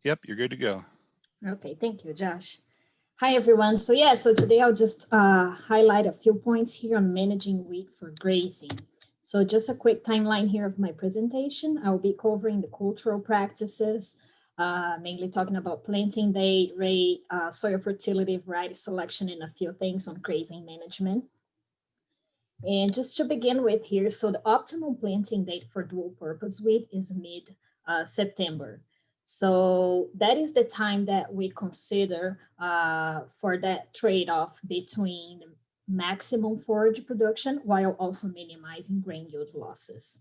Yep, you're good to go. Okay, thank you, Josh. Hi, everyone. So today I'll just highlight a few points here on managing wheat for grazing. So just a quick timeline here of my presentation. I'll be covering the cultural practices, mainly talking about planting date, rate, soil fertility, variety selection, and a few things on grazing management. And just to begin with here, so the optimal planting date for dual purpose wheat is mid September. So that is the time that we consider for that trade-off between maximum forage production while also minimizing grain yield losses.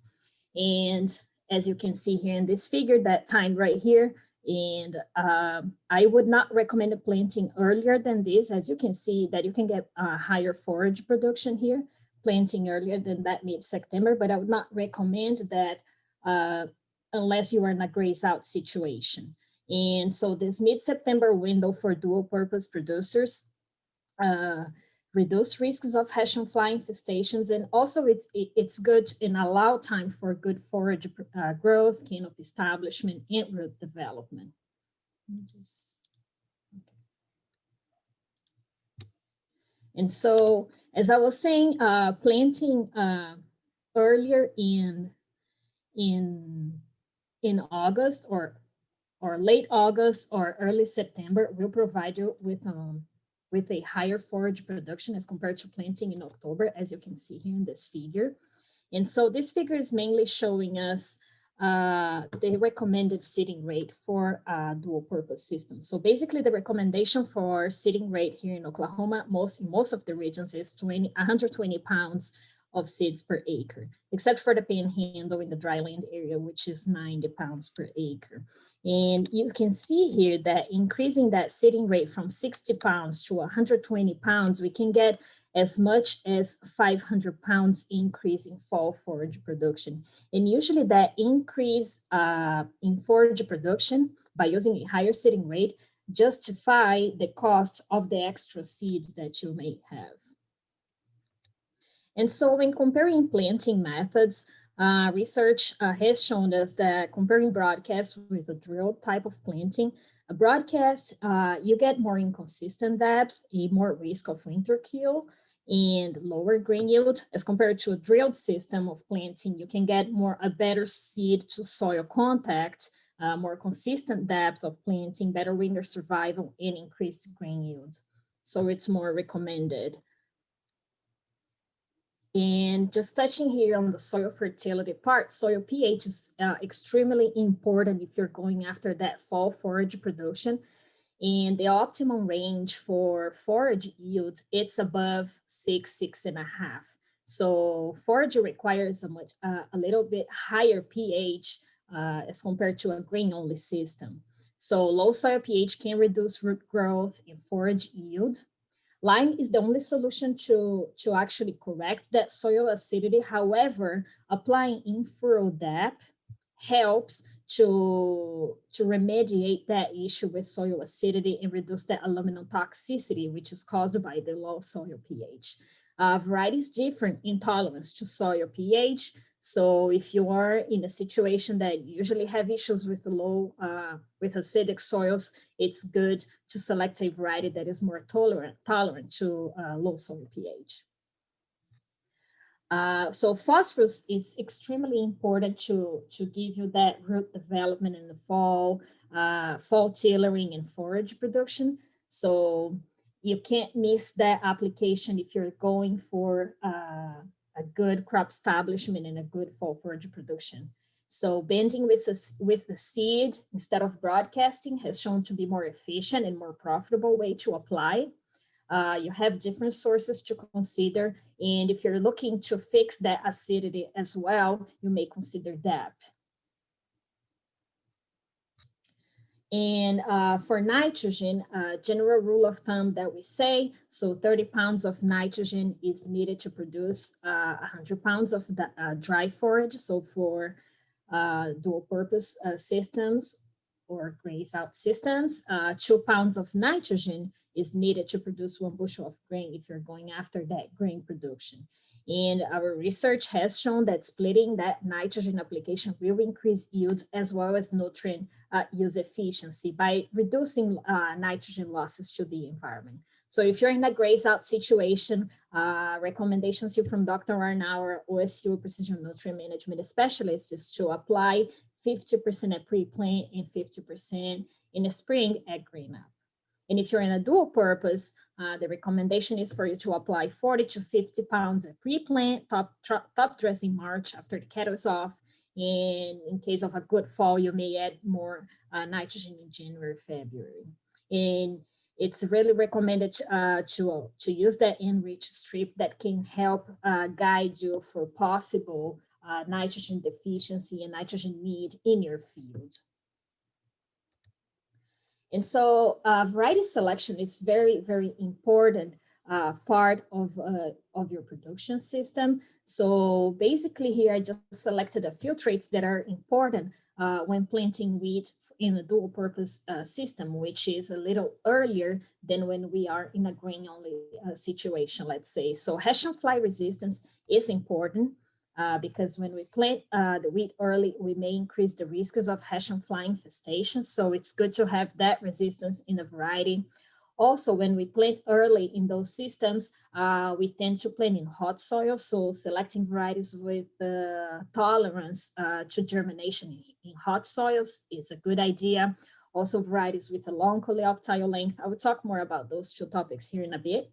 And as you can see here in this figure, that time right here, and I would not recommend planting earlier than this. As you can see that you can get higher forage production here planting earlier than that mid-September, but I would not recommend that unless you are in a graze out situation. And so this mid-September window for dual purpose producers reduce risks of hash and fly infestations, and also it's good and allow time for good forage growth, canopy establishment, and root development. Just, okay. And so, as I was saying, planting earlier in August or late August or early September will provide you with a higher forage production as compared to planting in October, as you can see here in this figure. And so this figure is mainly showing us the recommended seeding rate for dual purpose systems. So basically the recommendation for seeding rate here in Oklahoma, in most of the regions is 120 pounds of seeds per acre, except for the panhandle in the dryland area, which is 90 pounds per acre. And you can see here that increasing that seeding rate from 60 pounds to 120 pounds, we can get as much as 500 pounds increase in fall forage production. And usually that increase in forage production by using a higher seeding rate justify the cost of the extra seeds that you may have. And so when comparing planting methods, research has shown us that comparing broadcast with a drilled type of planting, a broadcast, you get more inconsistent depth, a more risk of winter kill, and lower grain yield. As compared to a drilled system of planting, you can get a better seed to soil contact, more consistent depth of planting, better winter survival, and increased grain yield. So it's more recommended. And just touching here on the soil fertility part, soil pH is extremely important if you're going after that fall forage production. And the optimum range for forage yield, it's above 6.5. So forage requires a little bit higher pH as compared to a grain-only system. So low soil pH can reduce root growth and forage yield. Lime is the only solution to actually correct that soil acidity. However, applying in-furrow depth helps to remediate that issue with soil acidity and reduce the aluminum toxicity, which is caused by the low soil pH. Variety is different in tolerance to soil pH. So if you are in a situation that usually have issues with with acidic soils, it's good to select a variety that is more tolerant to low soil pH. So phosphorus is extremely important to give you that root development in the fall, fall tillering and forage production. So you can't miss that application if you're going for a good crop establishment and a good fall forage production. So bending with the seed instead of broadcasting has shown to be more efficient and more profitable way to apply. You have different sources to consider. And if you're looking to fix that acidity as well, you may consider DAP. And for nitrogen, general rule of thumb that we say, so 30 pounds of nitrogen is needed to produce 100 pounds of dry forage. So for dual purpose systems, or graze out systems. 2 pounds of nitrogen is needed to produce 1 bushel of grain if you're going after that grain production. And our research has shown that splitting that nitrogen application will increase yield as well as nutrient use efficiency by reducing nitrogen losses to the environment. So if you're in a graze out situation, recommendations here from Dr. Arnau, our OSU Precision Nutrient Management Specialist, is to apply 50% at pre-plant and 50% in the spring at grain up. And if you're in a dual purpose, the recommendation is for you to apply 40 to 50 pounds at pre-plant, top dressing March after the cattle is off. And in case of a good fall, you may add more nitrogen in January, February. And it's really recommended to use that enrich strip that can help guide you for possible nitrogen deficiency and nitrogen need in your field. And so variety selection is very, very important part of your production system. So basically here, I just selected a few traits that are important when planting wheat in a dual purpose system, which is a little earlier than when we are in a grain only situation, let's say. So Hessian fly resistance is important. Because when we plant the wheat early, we may increase the risks of Hessian fly infestation. So it's good to have that resistance in the variety. Also, when we plant early in those systems, we tend to plant in hot soil. So selecting varieties with tolerance to germination in hot soils is a good idea. Also varieties with a long coleoptile length. I will talk more about those two topics here in a bit.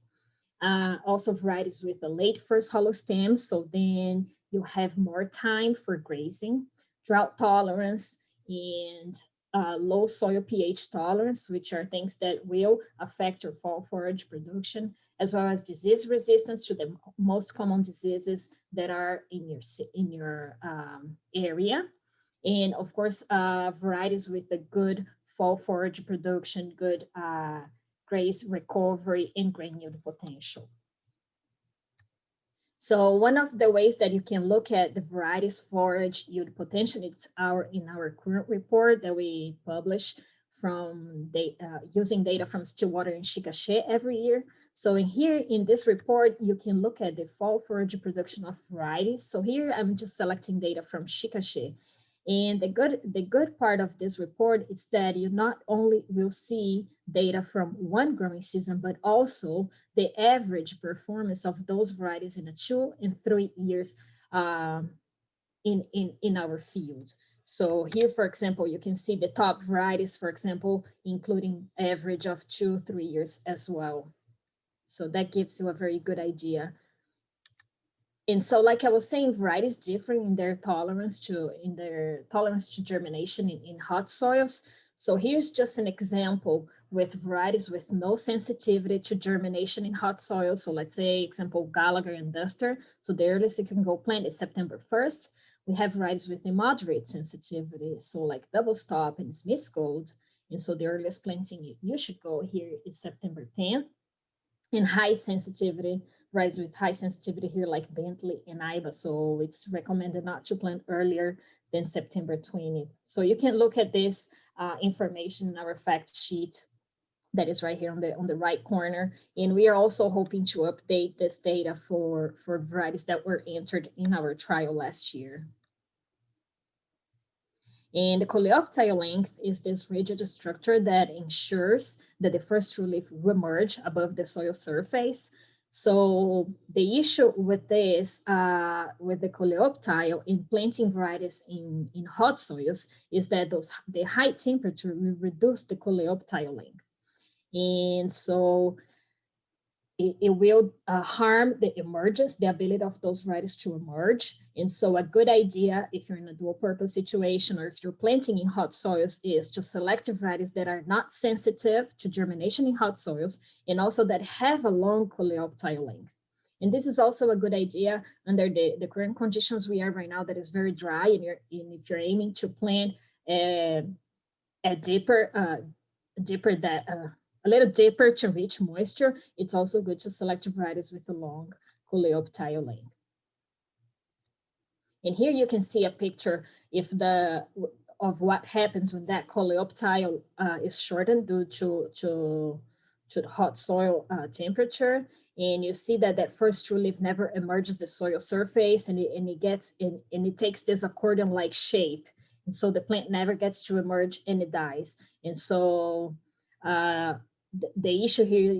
Also varieties with a late first hollow stem, so then you have more time for grazing, drought tolerance, and low soil pH tolerance, which are things that will affect your fall forage production, as well as disease resistance to the most common diseases that are in your area. And of course, varieties with a good fall forage production, good graze recovery and grain yield potential. So one of the ways that you can look at the varieties forage yield potential, it's in our current report that we publish from using data from Stillwater and Chickasha every year. So in this report, you can look at the fall forage production of varieties. So here I'm just selecting data from Chickasha. And the good part of this report is that you not only will see data from one growing season, but also the average performance of those varieties in 2 and 3 years in our field. So here, for example, you can see the top varieties, for example, including average of 2-3 years as well. So that gives you a very good idea. And so, like I was saying, varieties differ in their tolerance to germination in hot soils. So here's just an example with varieties with no sensitivity to germination in hot soils. So let's say, example, Gallagher and Duster. So the earliest you can go plant is September 1st. We have varieties with a moderate sensitivity, so like Double Stop and Smith's Gold. And so the earliest planting you should go here is September 10th. And high sensitivity, varieties with high sensitivity here like Bentley and Iba. So it's recommended not to plant earlier than September 20th. So you can look at this information in our fact sheet that is right here on the right corner. And we are also hoping to update this data for varieties that were entered in our trial last year. And the coleoptile length is this rigid structure that ensures that the first true leaf will emerge above the soil surface. So the issue with this, with the coleoptile in planting varieties in hot soils is that the high temperature will reduce the coleoptile length. And so it will harm the emergence, the ability of those varieties to emerge. And so a good idea, if you're in a dual purpose situation or if you're planting in hot soils, is to select varieties that are not sensitive to germination in hot soils and also that have a long coleoptile length. And this is also a good idea under the current conditions we are right now that is very dry, and if you're aiming to plant a little deeper to reach moisture, it's also good to select varieties with a long coleoptile length. And here you can see a picture of what happens when that coleoptile is shortened due to the hot soil temperature. And you see that that first true leaf never emerges the soil surface, and it takes this accordion-like shape. And so the plant never gets to emerge and it dies. And so the issue here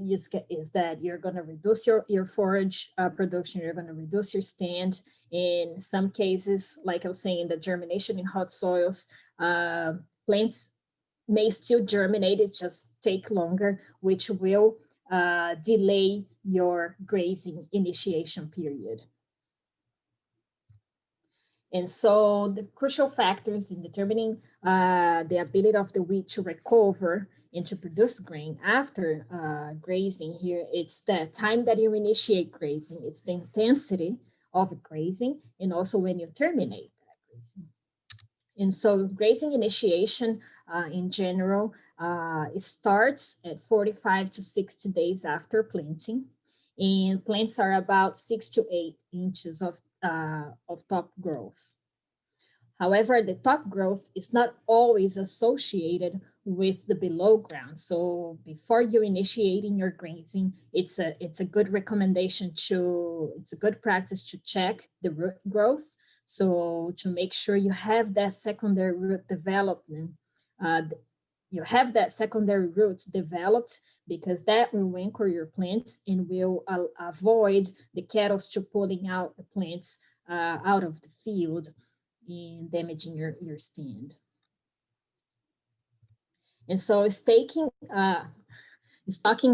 is that you're going to reduce your forage production, you're going to reduce your stand. In some cases, like I was saying, the germination in hot soils, plants may still germinate, it just take longer, which will delay your grazing initiation period. And so the crucial factors in determining the ability of the wheat to recover and to produce grain after grazing here, it's the time that you initiate grazing, it's the intensity of grazing, and also when you terminate that grazing. And so grazing initiation in general, it starts at 45 to 60 days after planting, and plants are about 6 to 8 inches of top growth. However, the top growth is not always associated with the below ground. So before you're initiating your grazing, it's a good recommendation it's a good practice to check the root growth. So to make sure you have that secondary root development, you have that secondary roots developed, because that will anchor your plants and will avoid the cattle to pulling out the plants out of the field and damaging your stand. And so stocking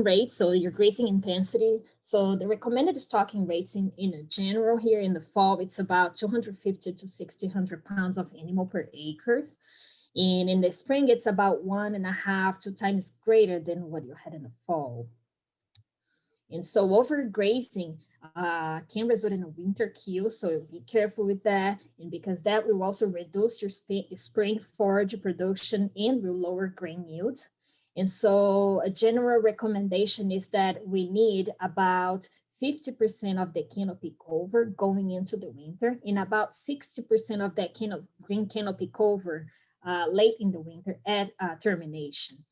rates, so your grazing intensity. So the recommended stocking rates in general here in the fall, it's about 250 to 1,600 pounds of animal per acre. And in the spring, it's about 1.5 to 2 times greater than what you had in the fall. And so overgrazing can result in a winter kill, so be careful with that. And because that will also reduce your spring forage production and will lower grain yield. And so a general recommendation is that we need about 50% of the canopy cover going into the winter, and about 60% of that green canopy cover late in the winter at termination.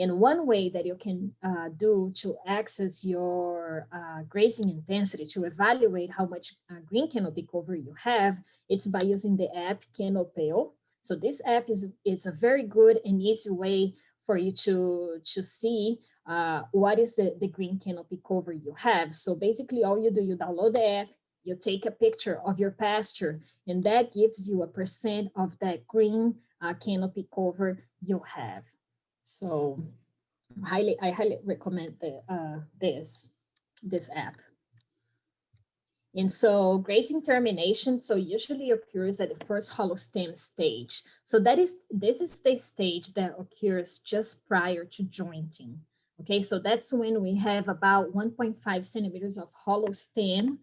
And one way that you can do to access your grazing intensity, to evaluate how much green canopy cover you have, it's by using the app Coleoptile. So this app is a very good and easy way for you to see what is the green canopy cover you have. So basically all you do, you download the app, you take a picture of your pasture, and that gives you a % of that green canopy cover you have. So I highly recommend this app. And so grazing termination, so usually occurs at the first hollow stem stage. So this is the stage that occurs just prior to jointing. Okay, so that's when we have about 1.5 centimeters of hollow stem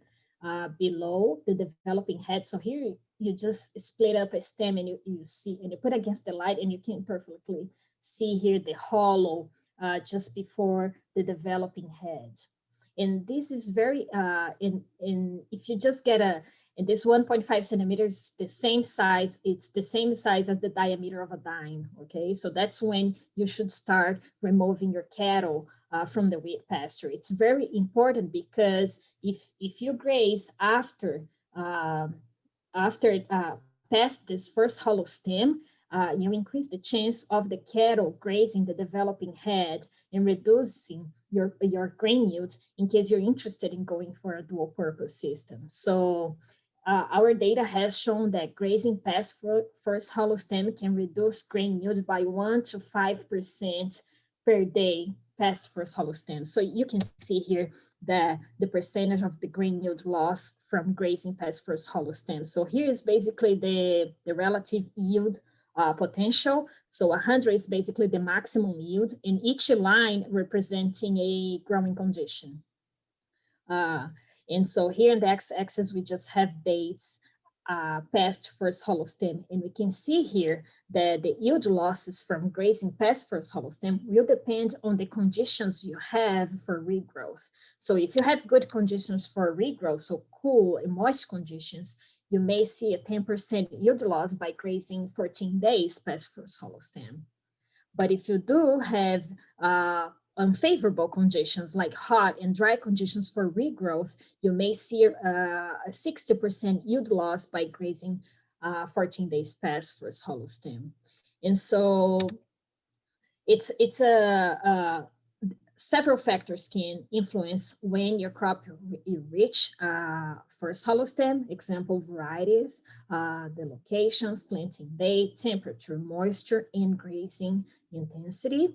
below the developing head. So here you just split up a stem, and you see, and you put against the light, and you can perfectly see here the hollow just before the developing head. And this is very, if you just get and this 1.5 centimeters, the same size, it's the same size as the diameter of a dime, okay? So that's when you should start removing your cattle from the wheat pasture. It's very important, because if you graze after past this first hollow stem, you increase the chance of the cattle grazing the developing head and reducing your grain yield in case you're interested in going for a dual purpose system. So our data has shown that grazing past first hollow stem can reduce grain yield by 1 to 5% per day past first hollow stem. So you can see here the percentage of the grain yield loss from grazing past first hollow stem. So here is basically the relative yield potential. So 100 is basically the maximum yield, in each line representing a growing condition. And so here in the x-axis, we just have days past first hollow stem. And we can see here that the yield losses from grazing past first hollow stem will depend on the conditions you have for regrowth. So if you have good conditions for regrowth, so cool and moist conditions, you may see a 10% yield loss by grazing 14 days past first hollow stem. But if you do have unfavorable conditions like hot and dry conditions for regrowth, you may see a 60% yield loss by grazing 14 days past first hollow stem. And so it's several factors can influence when your crop reach first hollow stem. Example varieties, the locations, planting date, temperature, moisture, and grazing intensity.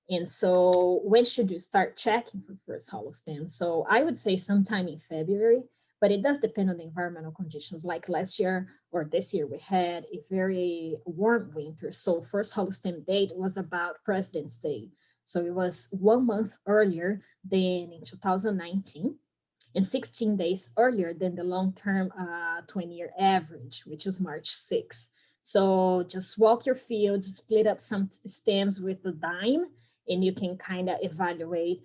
And so when should you start checking for first hollow stem? So I would say sometime in February, but it does depend on the environmental conditions. Like last year or this year, we had a very warm winter. So first hollow stem date was about President's Day. So it was 1 month earlier than in 2019 and 16 days earlier than the long-term 20-year average, which is March 6th. So just walk your fields, split up some stems with a dime, and you can kind of evaluate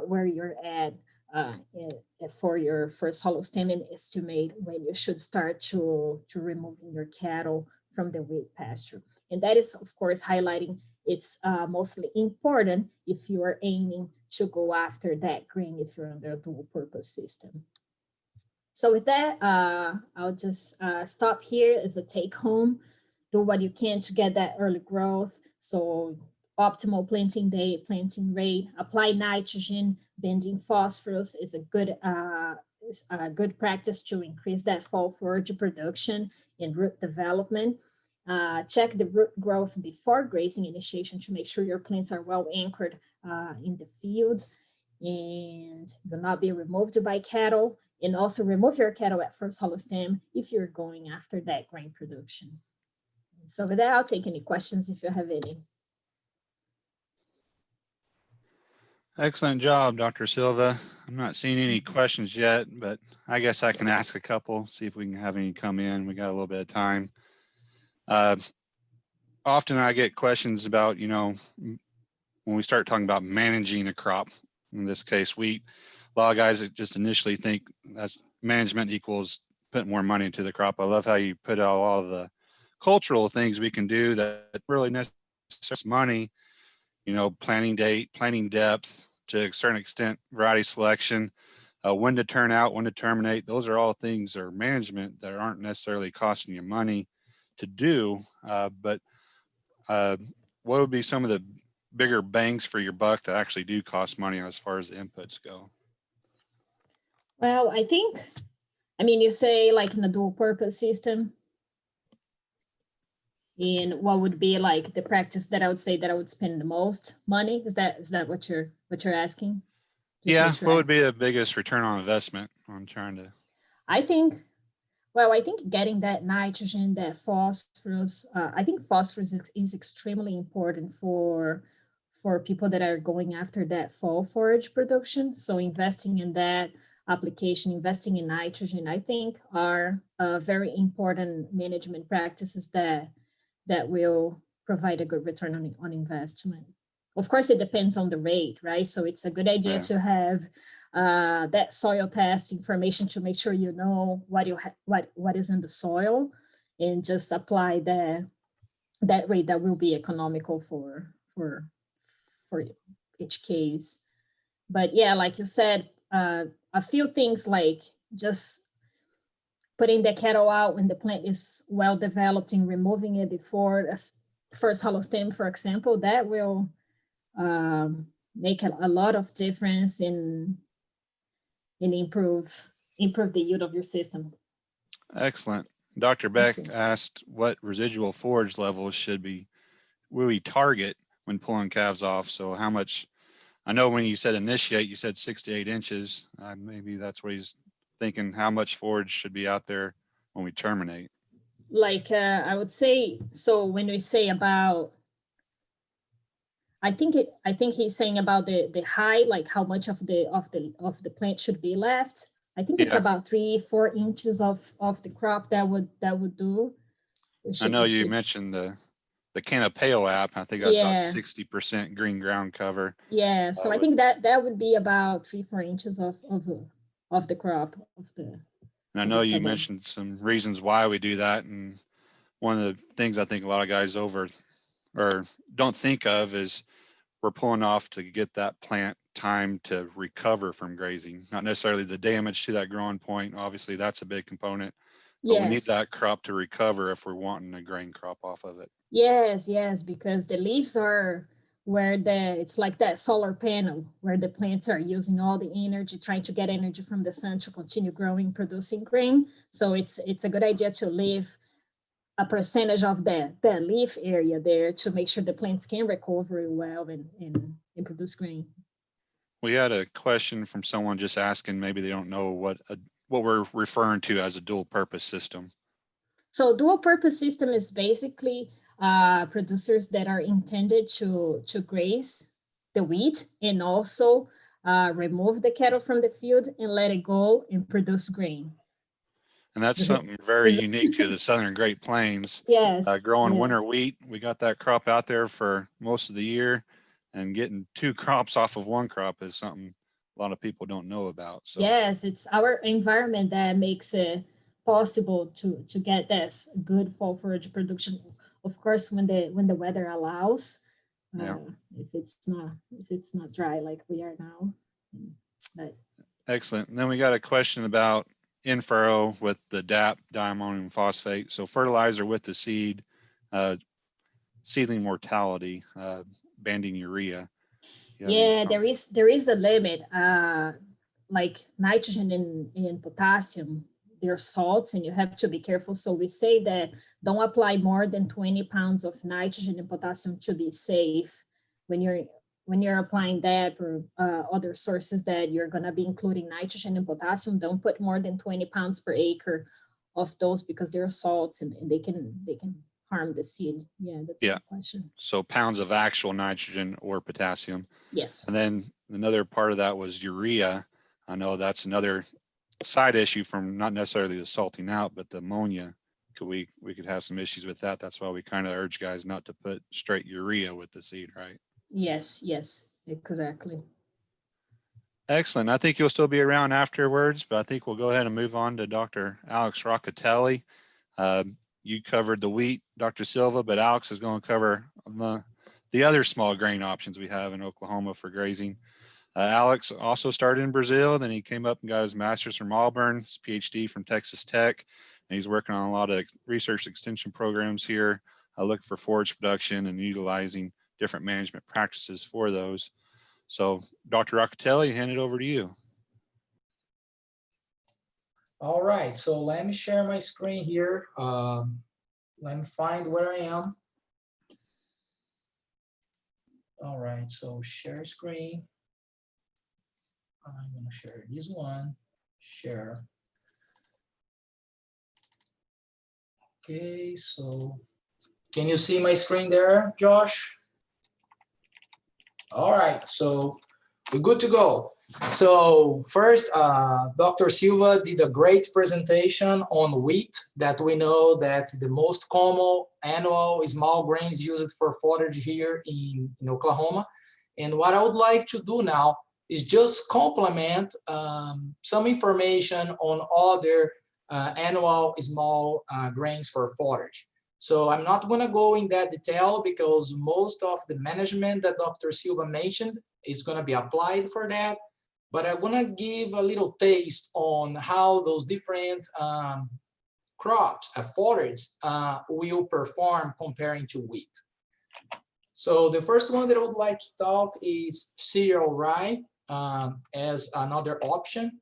where you're at for your first hollow stem and estimate when you should start to removing your cattle from the wheat pasture. And that is, of course, highlighting it's mostly important if you are aiming to go after that grain if you're under a dual purpose system. So with that, I'll just stop here as a take home. Do what you can to get that early growth. So optimal planting date, planting rate, apply nitrogen, bending phosphorus is a good practice to increase that fall forage production and root development. Check the root growth before grazing initiation to make sure your plants are well anchored in the field and will not be removed by cattle. And also remove your cattle at first hollow stem if you're going after that grain production. So with that, I'll take any questions if you have any. Excellent job, Dr. Silva. I'm not seeing any questions yet, but I guess I can ask a couple, see if we can have any come in. We got a little bit of time. Often I get questions about, when we start talking about managing a crop, in this case, wheat, a lot of guys just initially think that's management equals putting more money into the crop. I love how you put out all of the cultural things we can do that really necessitates money, planting date, planting depth, to a certain extent, variety selection, when to turn out, when to terminate. Those are all things or management that aren't necessarily costing you money to do, but what would be some of the bigger bangs for your buck that actually do cost money as far as the inputs go? Well, you say like in a dual purpose system, and what would be like the practice that I would say that I would spend the most money? Is that what you're asking? Yeah, what would be the biggest return on investment on trying to? I think getting that nitrogen, that phosphorus, I think phosphorus is extremely important for people that are going after that fall forage production. So investing in that application, investing in nitrogen, I think are very important management practices that will provide a good return on investment. Of course, it depends on the rate, right? So it's a good idea to have that soil test information to make sure you know what is in the soil, and just apply that rate that will be economical for each case. But yeah, like you said, a few things like just putting the cattle out when the plant is well developed and removing it before first hollow stem, for example, that will make a lot of difference in improve the yield of your system. Excellent. Dr. Beck asked what residual forage levels will we target when pulling calves off? So how much, I know when you said initiate, you said 6 to 8 inches. Maybe that's what he's thinking, how much forage should be out there when we terminate? Like I would say, so when we say about, I think he's saying about the height, like how much of the plant should be left. I think it's about 3-4 inches of the crop that would do. I know you mentioned the Canopeo app. I think that's about 60% green ground cover. Yeah, so I think that would be about 3-4 inches of the crop of the. And I know you mentioned some reasons why we do that. And one of the things I think a lot of guys or don't think of is we're pulling off to get that plant time to recover from grazing, not necessarily the damage to that growing point. Obviously, that's a big component, but we need that crop to recover if we're wanting a grain crop off of it. Yes, because the leaves are where it's like that solar panel where the plants are using all the energy, trying to get energy from the sun to continue growing, producing grain. So it's a good idea to leave a percentage of the leaf area there to make sure the plants can recover well and produce grain. We had a question from someone just asking, maybe they don't know what we're referring to as a dual purpose system. So dual purpose system is basically producers that are intended to graze the wheat and also remove the cattle from the field and let it go and produce grain. And that's something very unique to the Southern Great Plains. Yes. Growing winter wheat, we got that crop out there for most of the year, and getting 2 crops off of 1 crop is something a lot of people don't know about. So yes, it's our environment that makes it possible to get this good fall forage production. Of course, when the weather allows, if it's not dry like we are now. But excellent. And then we got a question about in-furrow with the DAP, diammonium phosphate. So fertilizer with the seed, seedling mortality, banding urea. Yeah, there is a limit. Like nitrogen and potassium, they're salts, and you have to be careful. So we say that don't apply more than 20 pounds of nitrogen and potassium to be safe when you're applying that or other sources that you're going to be including nitrogen and potassium. Don't put more than 20 pounds per acre of those because they're salts and they can harm the seed. Yeah, that's a question. So pounds of actual nitrogen or potassium. Yes. And then another part of that was urea. I know that's another side issue from not necessarily the salting out, but the ammonia. We could have some issues with that. That's why we kind of urge guys not to put straight urea with the seed, right? Yes, exactly. Excellent. I think you'll still be around afterwards, but I think we'll go ahead and move on to Dr. Alex Rocateli. You covered the wheat, Dr. Silva, but Alex is going to cover the other small grain options we have in Oklahoma for grazing. Alex also started in Brazil, then he came up and got his master's from Auburn, his PhD from Texas Tech, and he's working on a lot of research extension programs here, looking for forage production and utilizing different management practices for those. So Dr. Rocateli, hand it over to you. All right, so let me share my screen here. Let me find where I am. All right, so share screen. I'm gonna share this one, share. Okay, so can you see my screen there, Josh? All right, so we're good to go. So first, Dr. Silva did a great presentation on wheat that we know that's the most common annual small grains used for forage here in Oklahoma. And what I would like to do now is just complement some information on other annual small grains for forage. So I'm not going to go in that detail because most of the management that Dr. Silva mentioned is going to be applied for that. But I want to give a little taste on how those different crops, forage, will perform comparing to wheat. So the first one that I would like to talk is cereal rye as another option.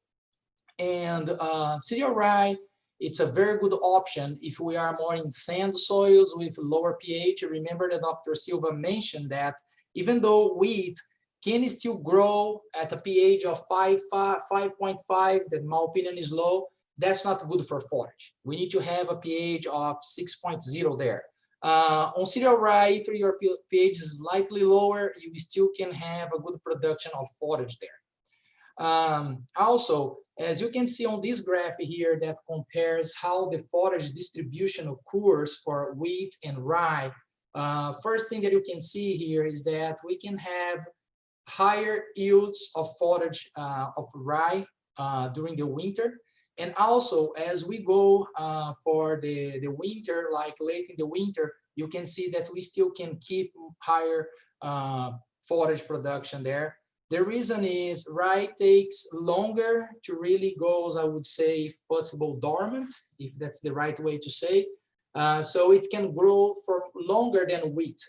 And cereal rye, it's a very good option if we are more in sand soils with lower pH. Remember that Dr. Silva mentioned that even though wheat can still grow at a pH of 5.5, that in my opinion is low, that's not good for forage. We need to have a pH of 6.0 there. On cereal rye, if your pH is slightly lower, you still can have a good production of forage there. Also, as you can see on this graph here that compares how the forage distribution occurs for wheat and rye, first thing that you can see here is that we can have higher yields of forage of rye during the winter. And also, as we go for the winter, like late in the winter, you can see that we still can keep higher forage production there. The reason is rye takes longer to really go, I would say, if possible, dormant, if that's the right way to say. So it can grow for longer than wheat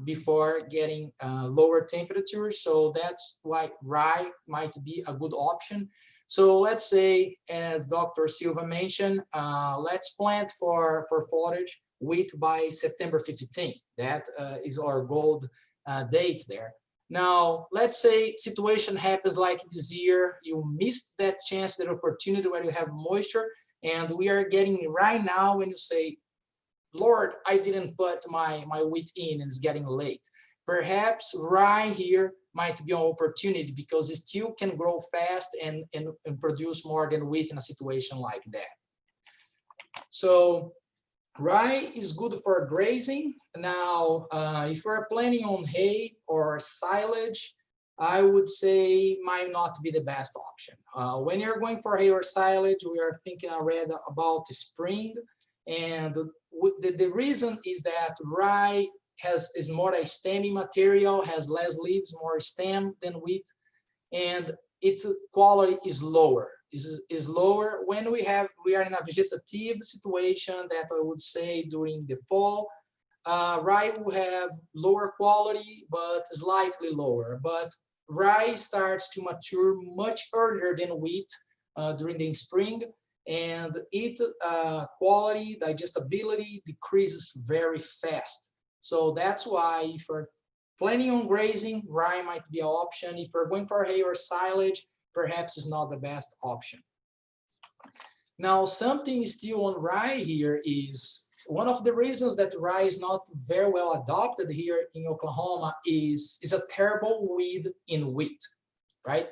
before getting lower temperatures. So that's why rye might be a good option. So let's say, as Dr. Silva mentioned, let's plant for forage wheat by September 15. That is our goal date there. Now, let's say situation happens like this year, you missed that chance, that opportunity where you have moisture, and we are getting right now when you say, Lord, I didn't put my wheat in and it's getting late. Perhaps rye here might be an opportunity because it still can grow fast and produce more than wheat in a situation like that. So rye is good for grazing. Now, if you're planning on hay or silage, I would say might not be the best option. When you're going for hay or silage, we are thinking already about spring. And the reason is that rye is more a stemmy material, has less leaves, more stem than wheat, and its quality is lower. Is lower when we are in a vegetative situation that I would say during the fall. Rye will have lower quality, but slightly lower. But rye starts to mature much earlier than wheat during the spring, and its quality, digestibility decreases very fast. So that's why if you're planning on grazing, rye might be an option. If you're going for hay or silage, perhaps it's not the best option. Now, something still on rye here is one of the reasons that rye is not very well adopted here in Oklahoma is a terrible weed in wheat, right?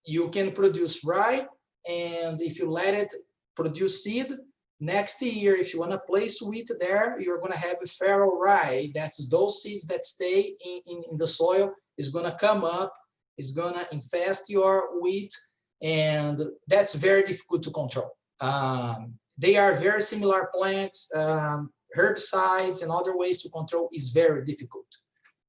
You can produce rye, and if you let it produce seed, next year, if you want to place wheat there, you're going to have a fallow rye. That's those seeds that stay in the soil is going to come up, is going to infest your wheat, and that's very difficult to control. They are very similar plants. Herbicides and other ways to control is very difficult.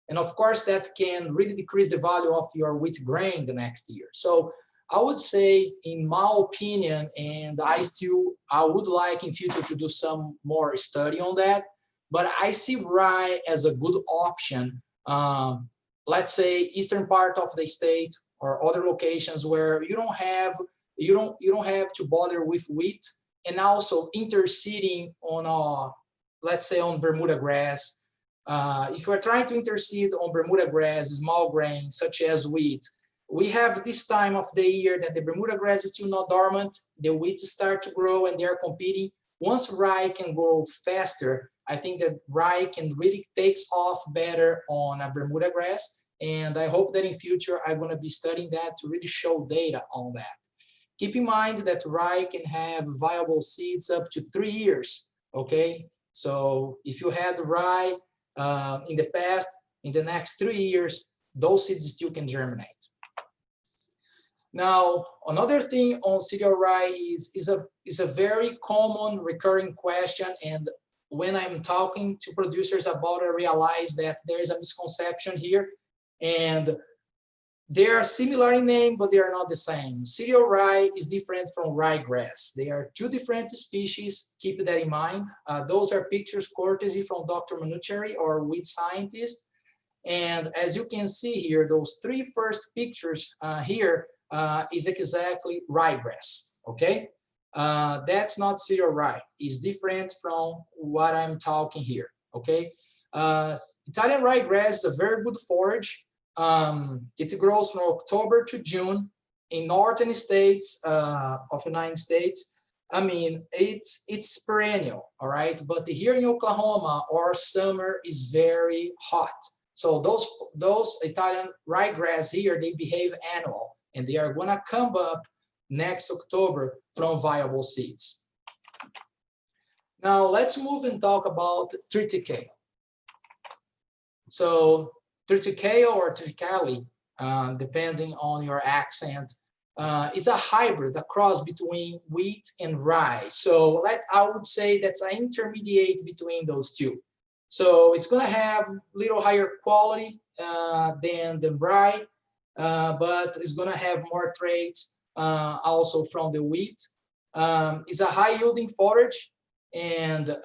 And of course, that can really decrease the value of your wheat grain the next year. So I would say, in my opinion, and I would like in future to do some more study on that, but I see rye as a good option. Let's say eastern part of the state or other locations where you don't have to bother with wheat, and also interseeding on let's say on Bermuda grass. If we're trying to interseed on Bermuda grass, small grains such as wheat, we have this time of the year that the Bermuda grass is still not dormant, the wheat start to grow and they're competing. Once rye can grow faster, I think that rye can really takes off better on a Bermuda grass. And I hope that in future, I'm going to be studying that to really show data on that. Keep in mind that rye can have viable seeds up to 3 years, okay? So if you had rye in the past, in the next 3 years, those seeds still can germinate. Now, another thing on cereal rye is a very common recurring question, and when I'm talking to producers about it, I realize that there is a misconception here, and they are similar in name, but they are not the same. Cereal rye is different from ryegrass. They are two different species. Keep that in mind. Those are pictures courtesy from Dr. Manucheri, our wheat scientist. And as you can see here, those three first pictures here is exactly ryegrass, okay? That's not cereal rye. It's different from what I'm talking here, okay? Italian ryegrass is a very good forage. It grows from October to June in northern states of the United States. I mean, it's perennial, all right? But here in Oklahoma, our summer is very hot. So those Italian ryegrass here, they behave annual, and they are gonna come up next October from viable seeds. Now let's move and talk about Triticale. So Triticale or Triticale, depending on your accent, It's a hybrid, a cross between wheat and rye. So I would say that's an intermediate between those two. So it's going to have a little higher quality than the rye, but it's going to have more traits also from the wheat. It's a high yielding forage, and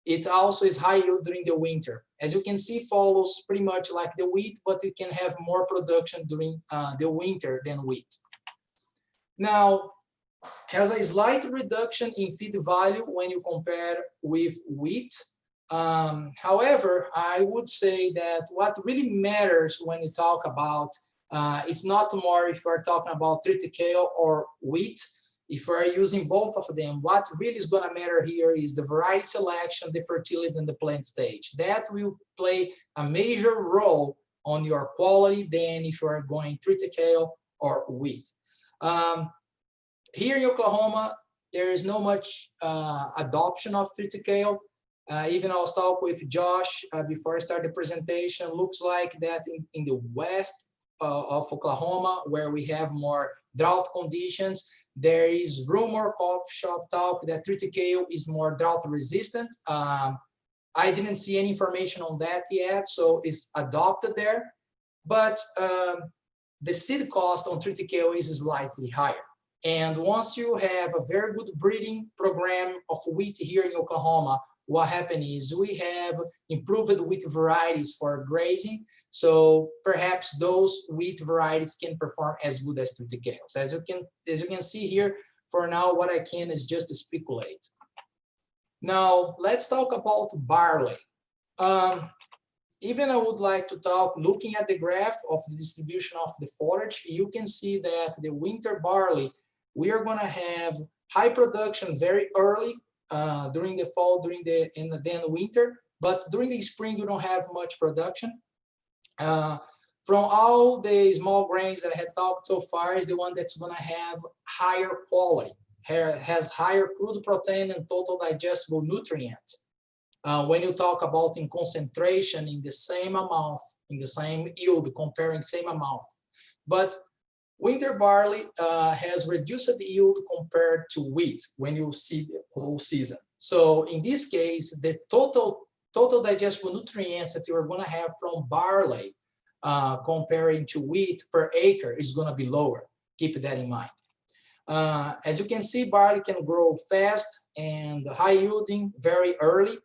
it also is high yield during the winter. As you can see, follows pretty much like the wheat, but it can have more production during the winter than wheat. Now, has a slight reduction in feed value when you compare with wheat. However, I would say that what really matters when you talk about, it's not more if we're talking about triticale or wheat. If we're using both of them, what really is going to matter here is the variety selection, the fertility, and the plant stage. That will play a major role on your quality than if you are going triticale or wheat. Here in Oklahoma, there is no much adoption of triticale. Even I was talking with Josh before I start the presentation. Looks like that in the west of Oklahoma, where we have more drought conditions, there is rumor, coffee shop talk that triticale is more drought resistant. I didn't see any information on that yet, so it's adopted there. But the seed cost on triticale is slightly higher. And once you have a very good breeding program of wheat here in Oklahoma, what happened is we have improved wheat varieties for grazing. So perhaps those wheat varieties can perform as good as triticales. As you can see here, for now, what I can is just to speculate. Now, let's talk about barley. Even I would like to talk, looking at the graph of the distribution of the forage, you can see that the winter barley, we are going to have high production very early during the fall, then the winter, but during the spring, you don't have much production. From all the small grains that I had talked so far, is the one that's going to have higher quality, has higher crude protein and total digestible nutrients. When you talk about in concentration in the same amount, in the same yield, comparing same amount. But winter barley has reduced the yield compared to wheat when you see the whole season. So in this case, the total digestible nutrients that you are going to have from barley comparing to wheat per acre is going to be lower. Keep that in mind. As you can see, barley can grow fast and high yielding very early.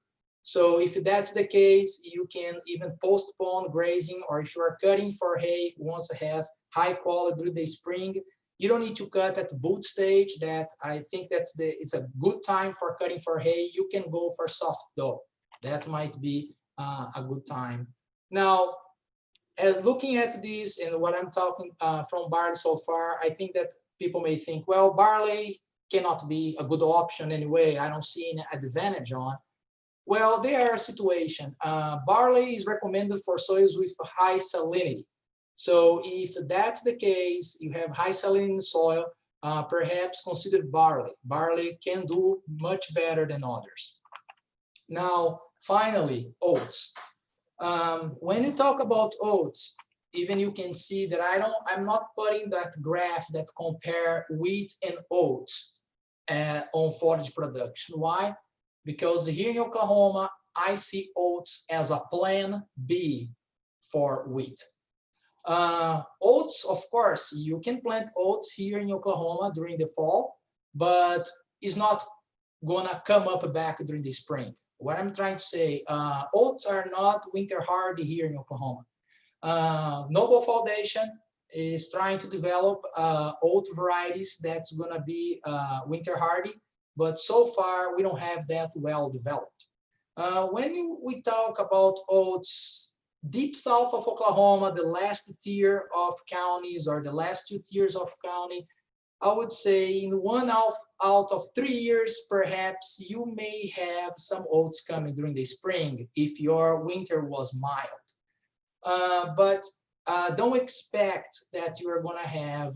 So if that's the case, you can even postpone grazing, or if you are cutting for hay once it has high quality through the spring, you don't need to cut at the bud stage. That I think it's a good time for cutting for hay. You can go for soft dough. That might be a good time. Now, looking at this and what I'm talking from barley so far, I think that people may think, well, barley cannot be a good option anyway. I don't see an advantage on. Well, there are situations. Barley is recommended for soils with high salinity. So if that's the case, you have high salinity soil, perhaps consider barley. Barley can do much better than others. Now, finally, oats. When you talk about oats, even you can see that I'm not putting that graph that compare wheat and oats on forage production. Why? Because here in Oklahoma, I see oats as a plan B for wheat. Oats, of course, you can plant oats here in Oklahoma during the fall, but it's not gonna come up back during the spring. What I'm trying to say, oats are not winter hardy here in Oklahoma. Noble Foundation is trying to develop oat varieties that's gonna be winter hardy, but so far we don't have that well developed. When we talk about oats, deep south of Oklahoma, the last tier of counties or the last 2 tiers of county, I would say in 1 out of 3 years, perhaps you may have some oats coming during the spring if your winter was mild. But don't expect that you are going to have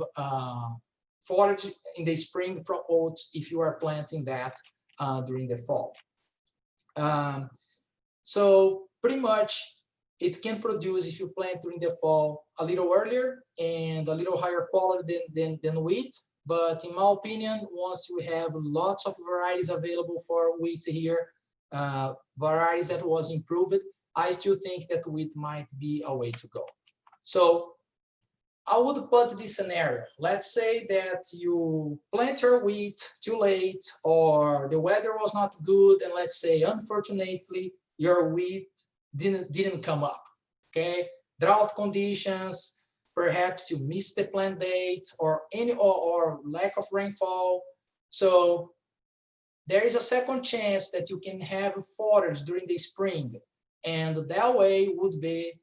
forage in the spring from oats if you are planting that during the fall. So pretty much it can produce, if you plant during the fall, a little earlier and a little higher quality than wheat. But in my opinion, once you have lots of varieties available for wheat here, varieties that was improved, I still think that wheat might be a way to go. So I would put this scenario. Let's say that you plant your wheat too late, or the weather was not good, and let's say, unfortunately, your wheat didn't come up. Okay, drought conditions, perhaps you missed the plant date, or lack of rainfall. So there is a second chance that you can have forage during the spring, and that way would be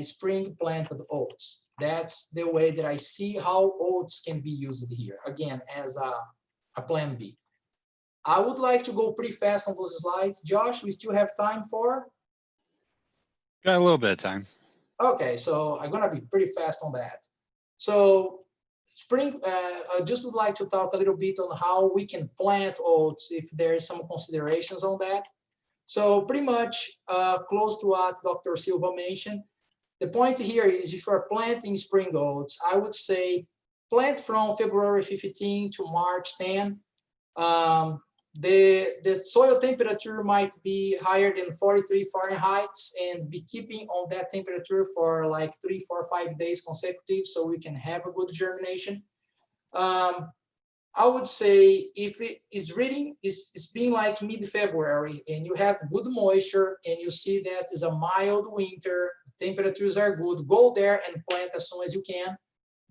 spring planted oats. That's the way that I see how oats can be used here, again, as a plan B. I would like to go pretty fast on those slides. Josh, we still have time for? Got a little bit of time. Okay, so I'm gonna be pretty fast on that. So spring, I just would like to talk a little bit on how we can plant oats, if there is some considerations on that. So pretty much close to what Dr. Silva mentioned. The point here is, if you're planting spring oats, I would say plant from February 15 to March 10. The soil temperature might be higher than 43 Fahrenheit, and be keeping on that temperature for like 3, 4, 5 days consecutive, so we can have a good germination. I would say if it is reading, it's being like mid-February, and you have good moisture, and you see that is a mild winter, temperatures are good, go there and plant as soon as you can,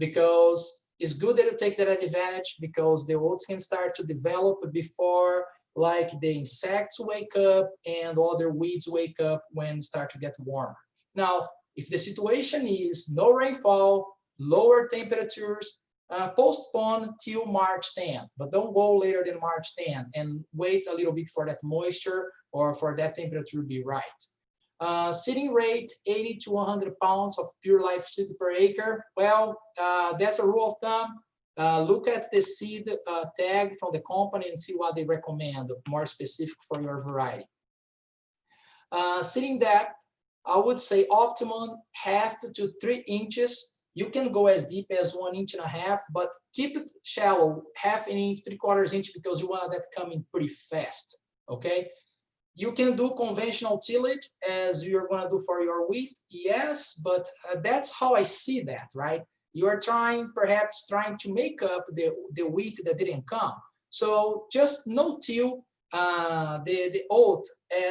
because it's good that you take that advantage, because the oats can start to develop before like the insects wake up and other weeds wake up when it starts to get warmer. Now, if the situation is no rainfall, lower temperatures, postpone till March 10, but don't go later than March 10, and wait a little bit for that moisture or for that temperature to be right. Seeding rate 80 to 100 pounds of pure life seed per acre. Well, that's a rule of thumb. Look at the seed tag from the company and see what they recommend, more specific for your variety. Seeding depth, I would say optimum 1/2 to 3 inches. You can go as deep as 1.5 inches, but keep it shallow, 1/2 inch, 3/4 inch, because you want that coming pretty fast, okay? You can do conventional tillage as you're gonna do for your wheat, yes, but that's how I see that, right? You are perhaps trying to make up the wheat that didn't come. So just no-till the oat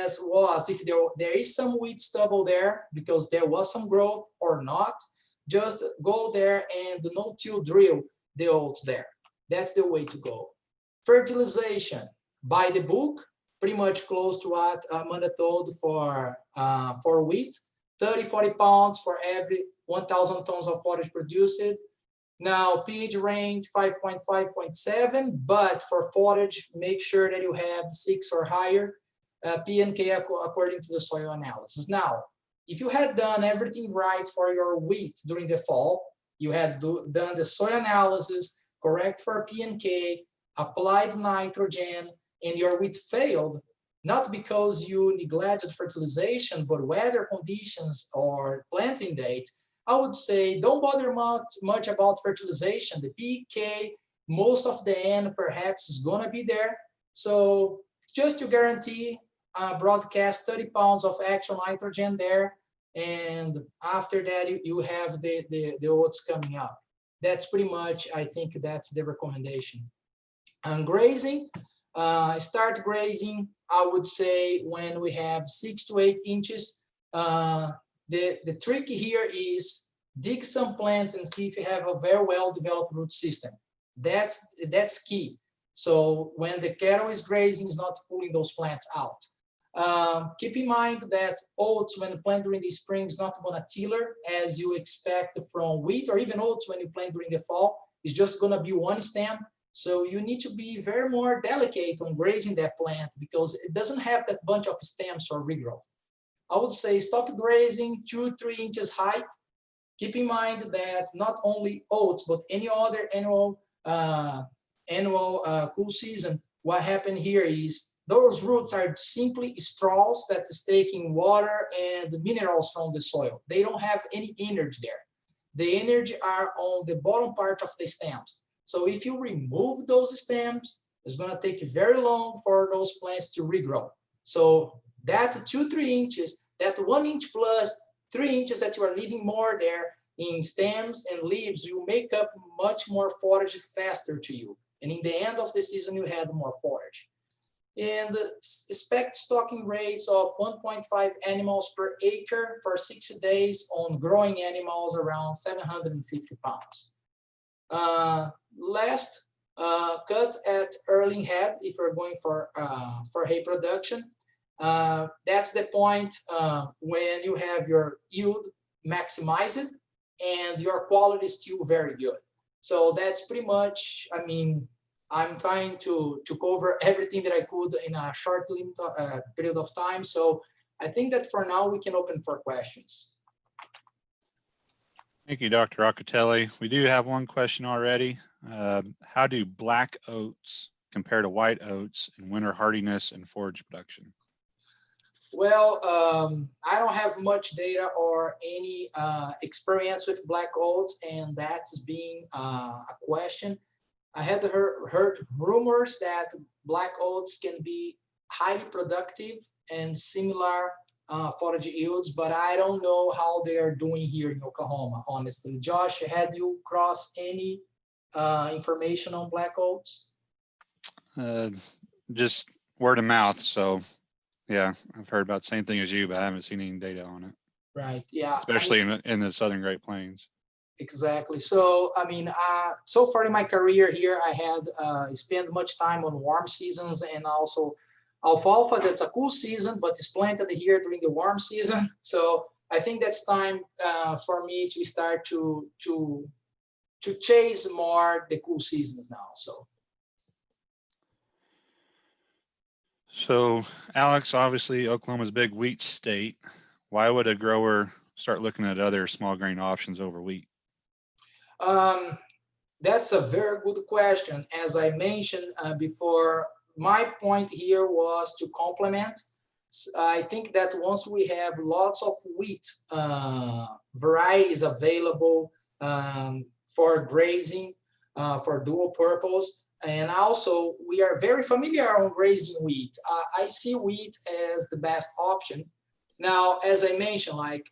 as was, if there is some wheat stubble there because there was some growth or not, just go there and no-till drill the oats there. That's the way to go. Fertilization, by the book, pretty much close to what Amanda told for wheat, 30, 40 pounds for every 1,000 tons of forage produced. Now, pH range 5.5, 5.7, but for forage, make sure that you have 6 or higher, P&K according to the soil analysis. Now, if you had done everything right for your wheat during the fall, you had done the soil analysis, correct for P&K, applied nitrogen, and your wheat failed, not because you neglected fertilization, but weather conditions or planting date, I would say don't bother much about fertilization. The PK, most of the N perhaps is gonna be there. So just to guarantee, broadcast 30 pounds of actual nitrogen there, and after that you have the oats coming up. That's pretty much, I think that's the recommendation. And grazing, start grazing, I would say when we have 6 to 8 inches. The trick here is dig some plants and see if you have a very well developed root system. That's key. So when the cattle is grazing, is not pulling those plants out. Keep in mind that oats, when planted during the spring, is not going to tiller as you expect from wheat, or even oats when you plant during the fall. It's just going to be one stem. So you need to be very more delicate on grazing that plant, because it doesn't have that bunch of stems or regrowth. I would say stop grazing 2 to 3 inches height. Keep in mind that not only oats, but any other annual cool season, what happened here is those roots are simply straws that is taking water and minerals from the soil. They don't have any energy there. The energy are on the bottom part of the stems. So if you remove those stems, it's going to take very long for those plants to regrow. So that 2-3 inches, that 1 inch plus 3 inches that you are leaving more there in stems and leaves, you make up much more forage faster to you. And in the end of the season, you had more forage. And expect stocking rates of 1.5 animals per acre for 60 days on growing animals around 750 pounds. Last, cut at early head if you're going for hay production. That's the point when you have your yield maximized and your quality is still very good. So that's pretty much, I mean, I'm trying to cover everything that I could in a short period of time. So I think that for now we can open for questions. Thank you, Dr. Rocateli. We do have one question already. How do black oats compare to white oats in winter hardiness and forage production? Well, I don't have much data or any experience with black oats, and that's being a question. I had heard rumors that black oats can be highly productive and similar forage yields, but I don't know how they are doing here in Oklahoma, honestly. Josh, had you crossed any information on black oats? Just word of mouth. So yeah, I've heard about the same thing as you, but I haven't seen any data on it. Right, yeah. Especially in the Southern Great Plains. Exactly. So, I mean, so far in my career here, I had spent much time on warm seasons and also alfalfa. That's a cool season, but it's planted here during the warm season. So I think that's time for me to start to chase more the cool seasons now. So Alex, obviously Oklahoma's a big wheat state. Why would a grower start looking at other small grain options over wheat? That's a very good question. As I mentioned before, my point here was to complement. I think that once we have lots of wheat varieties available for grazing, for dual purpose, and also we are very familiar on grazing wheat. I see wheat as the best option. Now, as I mentioned, like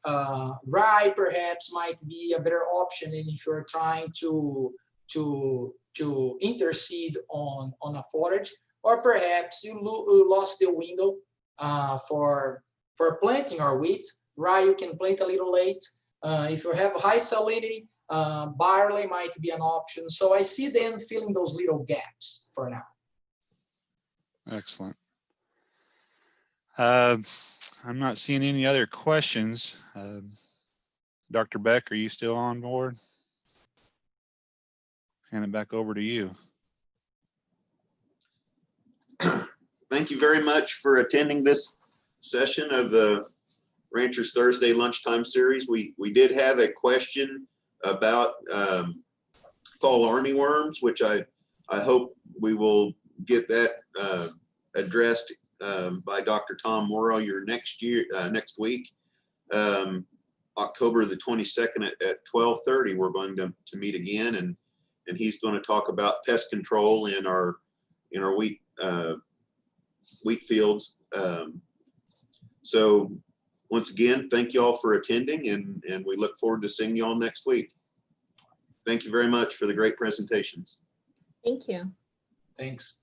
rye perhaps might be a better option if you're trying to interseed on a forage, or perhaps you lost the window for planting our wheat. Rye you can plant a little late. If you have high salinity, barley might be an option. So I see them filling those little gaps for now. Excellent. I'm not seeing any other questions. Dr. Beck, are you still on board? Hand it back over to you. Thank you very much for attending this session of the Ranchers Thursday Lunchtime Series. We did have a question about fall armyworms, which I hope we will get that addressed by Dr. Tom Morrow next week. October the 22nd at 12:30, we're going to meet again, and he's going to talk about pest control in our wheat fields. So once again, thank you all for attending, and we look forward to seeing you all next week. Thank you very much for the great presentations. Thank you. Thanks.